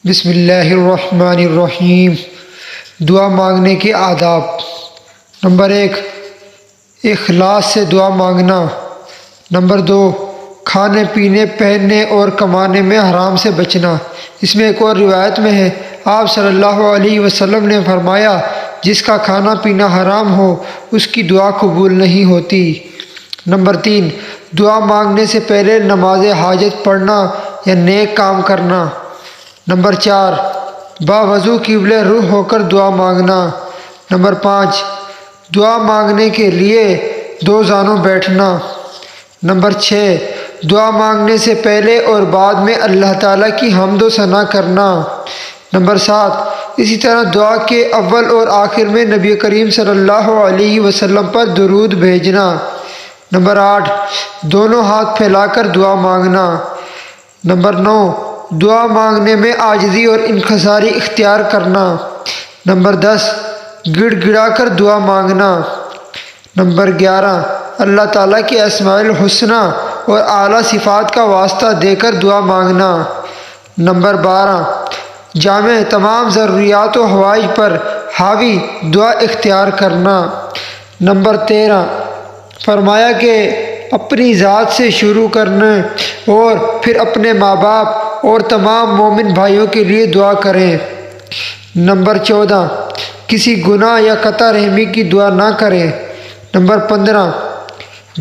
بسم اللہ الرحمن الرحیم۔ دعا مانگنے کے آداب۔ نمبر 1، اخلاص سے دعا مانگنا۔ نمبر 2، کھانے پینے، پہننے اور کمانے میں حرام سے بچنا۔ اس میں ایک اور روایت میں ہے، آپ صلی اللہ علیہ وسلم نے فرمایا، جس کا کھانا پینا حرام ہو اس کی دعا قبول نہیں ہوتی۔ نمبر 3، دعا مانگنے سے پہلے نماز حاجت پڑھنا یا نیک کام کرنا۔ نمبر 4، باوضو قبلہ رخ ہو کر دعا مانگنا۔ نمبر 5، دعا مانگنے کے لیے دو زانوں بیٹھنا۔ نمبر 6، دعا مانگنے سے پہلے اور بعد میں اللہ تعالیٰ کی حمد و ثنا کرنا۔ نمبر 7، اسی طرح دعا کے اول اور آخر میں نبی کریم صلی اللہ علیہ وسلم پر درود بھیجنا۔ نمبر 8، دونوں ہاتھ پھیلا کر دعا مانگنا۔ نمبر 9، دعا مانگنے میں عاجزی اور انکساری اختیار کرنا۔ نمبر 10، گڑ گڑا کر دعا مانگنا۔ نمبر 11، اللہ تعالیٰ کے اسماء الحسنی اور اعلیٰ صفات کا واسطہ دے کر دعا مانگنا۔ نمبر 12، جامع تمام ضروریات و حوائج پر حاوی دعا اختیار کرنا۔ نمبر 13، فرمایا کہ اپنی ذات سے شروع کرنے اور پھر اپنے ماں باپ اور تمام مومن بھائیوں کے لیے دعا کریں۔ نمبر 14، کسی گناہ یا قطع رحمی کی دعا نہ کریں۔ نمبر 15،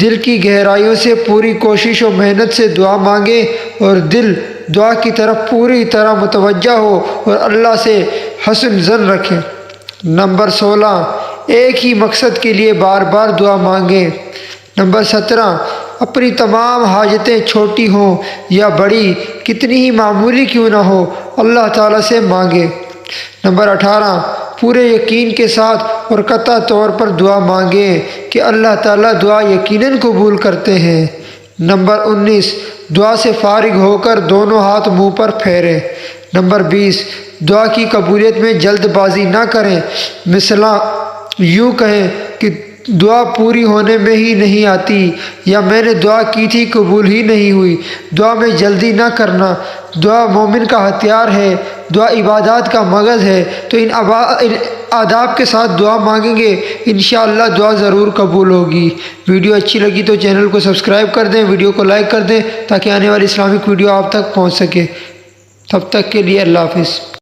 دل کی گہرائیوں سے پوری کوشش و محنت سے دعا مانگیں اور دل دعا کی طرف پوری طرح متوجہ ہو اور اللہ سے حسن ظن رکھیں۔ نمبر 16، ایک ہی مقصد کے لیے بار بار دعا مانگیں۔ نمبر 17، اپنی تمام حاجتیں چھوٹی ہوں یا بڑی، کتنی ہی معمولی کیوں نہ ہو، اللہ تعالیٰ سے مانگیں۔ نمبر 18، پورے یقین کے ساتھ اور قطع طور پر دعا مانگیں کہ اللہ تعالیٰ دعا یقیناً قبول کرتے ہیں۔ نمبر 19، دعا سے فارغ ہو کر دونوں ہاتھ منہ پر پھیریں۔ نمبر 20، دعا کی قبولیت میں جلد بازی نہ کریں، مثلا یوں کہیں کہ دعا پوری ہونے میں ہی نہیں آتی، یا میں نے دعا کی تھی قبول ہی نہیں ہوئی۔ دعا میں جلدی نہ کرنا۔ دعا مومن کا ہتھیار ہے، دعا عبادات کا مغز ہے، تو ان آداب کے ساتھ دعا مانگیں گے، انشاءاللہ دعا ضرور قبول ہوگی۔ ویڈیو اچھی لگی تو چینل کو سبسکرائب کر دیں، ویڈیو کو لائک کر دیں تاکہ آنے والی اسلامک ویڈیو آپ تک پہنچ سکے۔ تب تک کے لیے اللہ حافظ۔